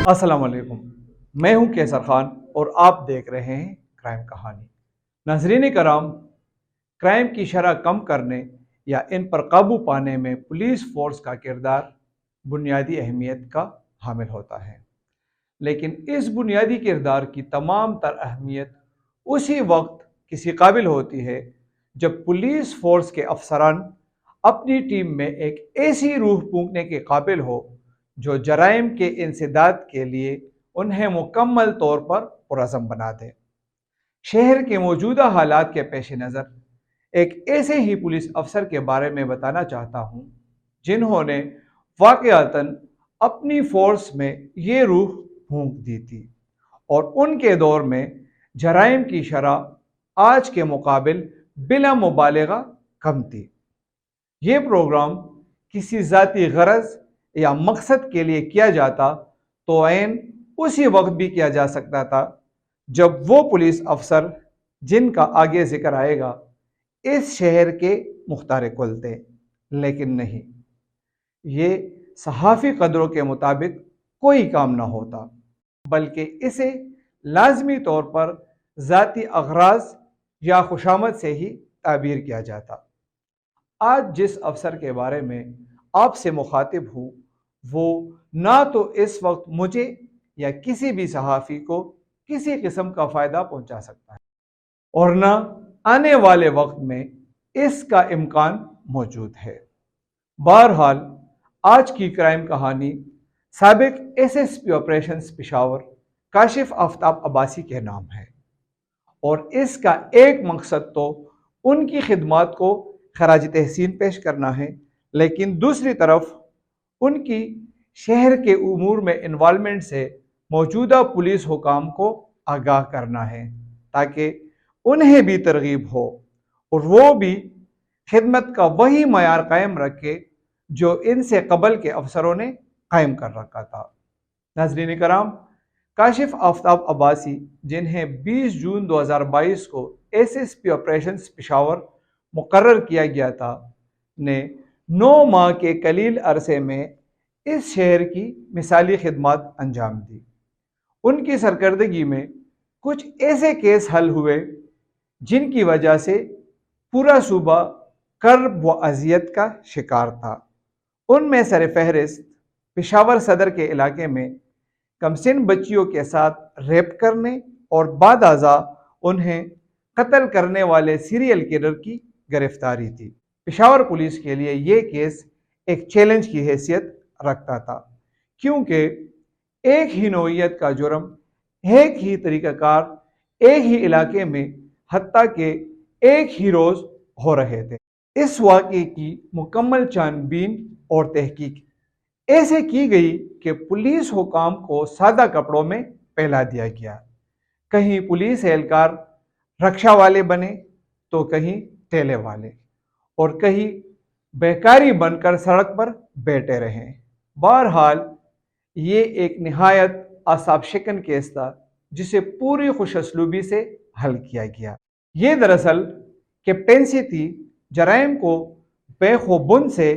अस्सलाम वालेकुम। मैं हूं कैसर खान और आप देख रहे हैं क्राइम कहानी। नाजरीन कराम, क्राइम की शरह कम करने या इन पर काबू पाने में पुलिस फोर्स का किरदार बुनियादी अहमियत का हामिल होता है। लेकिन इस बुनियादी किरदार की तमाम तर अहमियत उसी वक्त किसी काबिल होती है जब पुलिस फोर्स के अफसरान अपनी टीम में एक ऐसी रूह फूंकने के काबिल हो जो जराइम के इंसदाद के लिए उन्हें मुकम्मल तौर पर पुरज़म बना दे। शहर के मौजूदा हालात के पेश नज़र एक ऐसे ही पुलिस अफसर के बारे में बताना चाहता हूँ जिन्होंने वाक़यातन अपनी फोर्स में ये रूह फूंक दी थी और उनके दौर में जराइम की शरह आज के मुकाबिल बिला मुबालगा कम थी। ये प्रोग्राम किसी ज़ाती गरज या मकसद के लिए किया जाता तो ऐन उसी वक्त भी किया जा सकता था जब वो पुलिस अफसर जिनका आगे जिक्र आएगा इस शहर के मुख्तार कुल थे, लेकिन नहीं, ये सहाफ़ी कदरों के मुताबिक कोई काम ना होता, बल्कि इसे लाजमी तौर पर ज़ाती अगराज या खुशामद से ही ताबीर किया जाता। आज जिस अफसर के बारे में आपसे मुखातिब हूँ वो ना तो इस वक्त मुझे या किसी भी सहाफ़ी को किसी किस्म का फ़ायदा पहुँचा सकता है और ना आने वाले वक्त में इसका इम्कान मौजूद है। बहरहाल, आज की क्राइम कहानी साबिक एसएसपी ऑपरेशंस पेशावर काशिफ आफ्ताब अब्बासी के नाम है और इसका एक मकसद तो उनकी खिदमात को खराज तहसीन पेश करना है, लेकिन दूसरी तरफ उनकी शहर के उमूर में इन्वॉल्वमेंट से मौजूदा पुलिस हुकाम को आगाह करना है ताकि उन्हें भी तरगीब हो और वो भी खिदमत का वही मयार कायम रखे जो इनसे कबल के अफसरों ने कायम कर रखा था। नाज़रीन कराम, काशिफ आफ्ताब अब्बासी जिन्हें 20 जून 2022 को एसएसपी ऑपरेशंस पेशावर मुकर्रर किया गया था ने 9 माह के कलील अरसे में इस शहर की मिसाली खिदमत अंजाम दी। उनकी सरकर्दगी में कुछ ऐसे केस हल हुए जिनकी वजह से पूरा सूबा कर्ब व अजियत का शिकार था। उनमें सर फहरिस्त पेशावर सदर के इलाके में कमसिन बच्चियों के साथ रेप करने और बाद अज़ा उन्हें कत्ल करने वाले सीरियल किलर की गिरफ्तारी थी। पेशावर पुलिस के लिए ये केस एक चैलेंज की हैसियत रखता था क्योंकि एक ही नौइयत का जुर्म, एक ही तरीक़ाकार, एक ही इलाके में, हत्ता के एक ही रोज़ हो रहे थे। इस वाक़े की मुकम्मल छानबीन और तहकीक ऐसे की गई कि पुलिस हुकाम को सादा कपड़ों में पहला दिया गया। कहीं पुलिस एहलकार रक्षा वाले बने तो कहीं तेले वाले और कहीं बेकारी बनकर सड़क पर बैठे रहे। बहरहाल, ये एक निहायत आसाब शिकन केस था जिसे पूरी खुशअस्लूबी से हल किया गया। ये दरअसल कैप्टेंसी थी जराइम को बेखुबुन से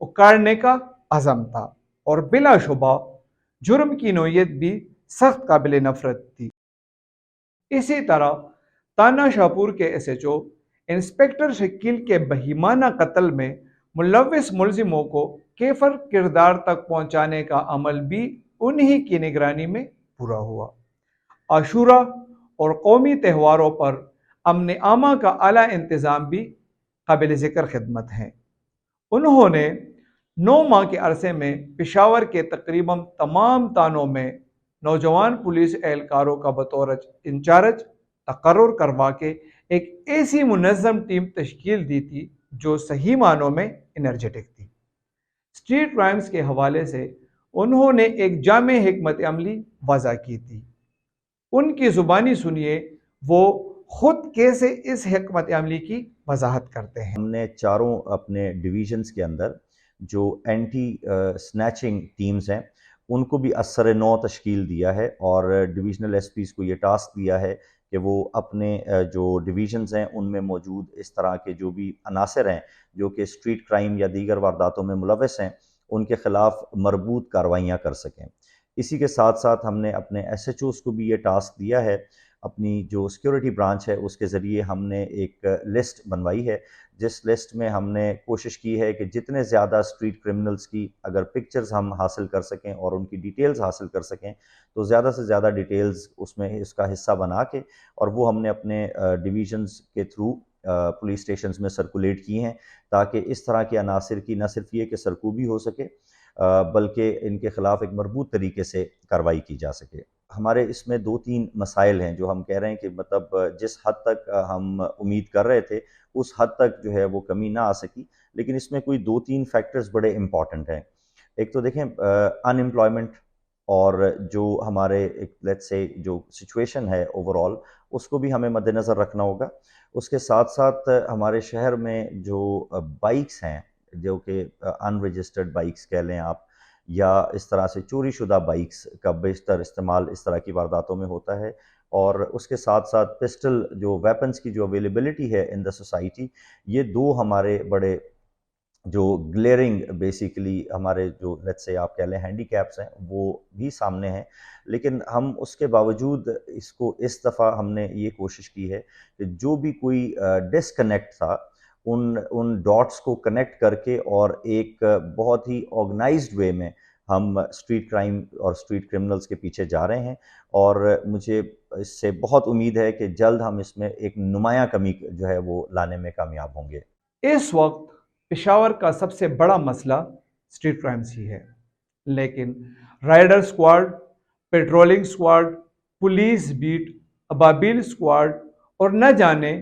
उखाड़ने का अज़म था और बिलाशुबा जुर्म की नौयत भी सख्त काबिल नफरत थी। इसी तरह ताना शाहपुर के एसएचओ इंस्पेक्टर शकील के बहीमाना कत्ल में मुलव्विस मुलजिमों को केफर किरदार तक पहुंचाने का अमल भी उन्हीं की निगरानी में पूरा हुआ। आशूरा और कौमी त्योहारों पर अमन आमा का आला इंतज़ाम भी काबिल ज़िक्र खिदमत हैं। उन्होंने 9 माह के अरसे में पेशावर के तकरीबन तमाम थानों में नौजवान पुलिस एहलकारों का बतौर इंचार्ज तकर्रुर करवा के एक ऐसी मुनज़्ज़म टीम तश्कील दी थी जो सही मानों में एनर्जेटिक थी। स्ट्रीट क्राइम्स के हवाले से उन्होंने एक जामे हिकमत अमली वज़ा की थी। उनकी ज़ुबानी सुनिए वो खुद कैसे इस हिकमत अमली की वजाहत करते हैं। हमने चारों अपने डिवीजन्स के अंदर जो एंटी स्नैचिंग टीम्स हैं उनको भी असर नौ तश्कील दिया है और डिवीज़नल एसपीज़ को ये टास्क दिया है कि वो अपने जो डिवीजन्स हैं उनमें मौजूद इस तरह के जो भी अनासर हैं जो कि स्ट्रीट क्राइम या दीगर वारदातों में मुलव्वस हैं उनके ख़िलाफ़ मरबूत कार्रवाइयाँ कर सकें। اسی کے ساتھ ساتھ ہم نے اپنے ایس ایچ اوز کو بھی یہ ٹاسک دیا ہے، اپنی جو سیکیورٹی برانچ ہے اس کے ذریعے ہم نے ایک لسٹ بنوائی ہے، جس لسٹ میں ہم نے کوشش کی ہے کہ جتنے زیادہ اسٹریٹ کرمنلز کی اگر پکچرز ہم حاصل کر سکیں اور ان کی ڈیٹیلز حاصل کر سکیں تو زیادہ سے زیادہ ڈیٹیلز اس میں اس کا حصہ بنا کے اور وہ ہم نے اپنے ڈویژنز کے تھرو پولیس اسٹیشنز میں سرکولیٹ کی ہیں، تاکہ اس طرح کے عناصر کی نہ صرف یہ کہ سرکوبی ہو سکے بلکہ ان کے خلاف ایک مربوط طریقے سے کارروائی کی جا سکے۔ ہمارے اس میں 2-3 مسائل ہیں جو ہم کہہ رہے ہیں کہ مطلب جس حد تک ہم امید کر رہے تھے اس حد تک جو ہے وہ کمی نہ آ سکی، لیکن اس میں کوئی 2-3 فیکٹرز بڑے امپورٹنٹ ہیں۔ ایک تو دیکھیں ان امپلائمنٹ، اور جو ہمارے ایک لیٹس سے جو سچویشن ہے اوور آل اس کو بھی ہمیں مد نظر رکھنا ہوگا۔ اس کے ساتھ ساتھ ہمارے شہر میں جو بائکس ہیں جو کہ ان رجسٹرڈ بائکس کہہ لیں آپ، یا اس طرح سے چوری شدہ بائکس کا بیشتر استعمال اس طرح کی وارداتوں میں ہوتا ہے، اور اس کے ساتھ ساتھ پسٹل جو ویپنز کی جو اویلیبلٹی ہے ان دا سوسائٹی، یہ دو ہمارے بڑے جو گلیئرنگ بیسیکلی ہمارے جو لیٹس سے آپ کہہ لیں ہینڈی کیپس ہیں وہ بھی سامنے ہیں۔ لیکن ہم اس کے باوجود اس کو اس دفعہ ہم نے یہ کوشش کی ہے کہ جو بھی کوئی ڈسکنیکٹ تھا ان ڈاٹس کو کنیکٹ کر کے اور ایک بہت ہی آرگنائزڈ وے میں ہم اسٹریٹ کرائم اور اسٹریٹ کرمنلز کے پیچھے جا رہے ہیں، اور مجھے اس سے بہت امید ہے کہ جلد ہم اس میں ایک نمایاں کمی جو ہے وہ لانے میں کامیاب ہوں گے۔ اس وقت پشاور کا سب سے بڑا مسئلہ اسٹریٹ کرائمز ہی ہے، لیکن rider squad, patrolling squad, police beat, ابابیل سکواڈ اور نہ جانے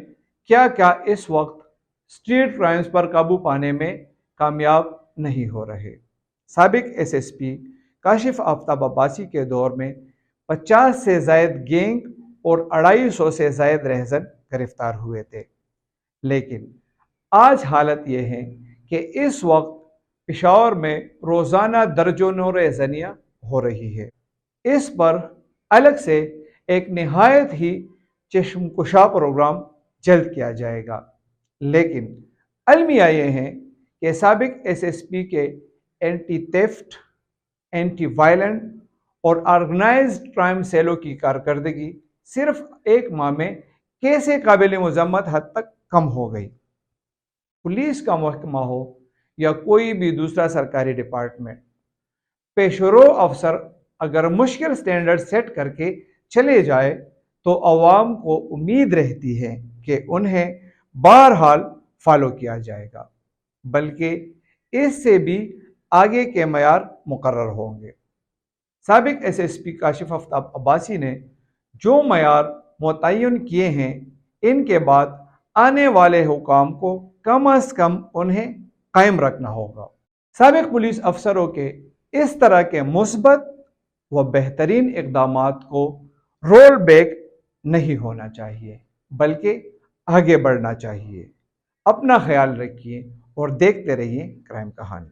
کیا کیا اس وقت اسٹریٹ کرائمز پر قابو پانے میں کامیاب نہیں ہو رہے۔ سابق ایس ایس پی کاشف آفتاب عباسی کے دور میں 50 سے زائد گینگ اور 250 سے زائد رہزن گرفتار ہوئے تھے، لیکن آج حالت یہ ہے کہ اس وقت پشاور میں روزانہ درجنوں رہزنیاں ہو رہی ہے۔ اس پر الگ سے ایک نہایت ہی چشم کشا پروگرام جلد کیا جائے گا، لیکن المیہ یہ ہے کہ سابق ایس ایس پی کے اینٹی تھیفٹ، اینٹی وائلنٹ اور آرگنائزڈ کرائم سیلوں کی کارکردگی صرف 1 ماہ میں کیسے قابل مذمت حد تک کم ہو گئی۔ پولیس کا محکمہ ہو یا کوئی بھی دوسرا سرکاری ڈپارٹمنٹ، پیشرو افسر اگر مشکل سٹینڈرڈ سیٹ کر کے چلے جائے تو عوام کو امید رہتی ہے کہ انہیں بہرحال فالو کیا جائے گا، بلکہ اس سے بھی آگے کے معیار مقرر ہوں گے۔ سابق ایس ایس پی کاشف آفتاب عباسی نے جو معیار متعین کیے ہیں، ان کے بعد آنے والے حکام کو کم از کم انہیں قائم رکھنا ہوگا۔ سابق پولیس افسروں کے اس طرح کے مثبت و بہترین اقدامات کو رول بیک نہیں ہونا چاہیے، بلکہ آگے بڑھنا چاہیے۔ اپنا خیال رکھیے اور دیکھتے رہیے کرائم کہانی۔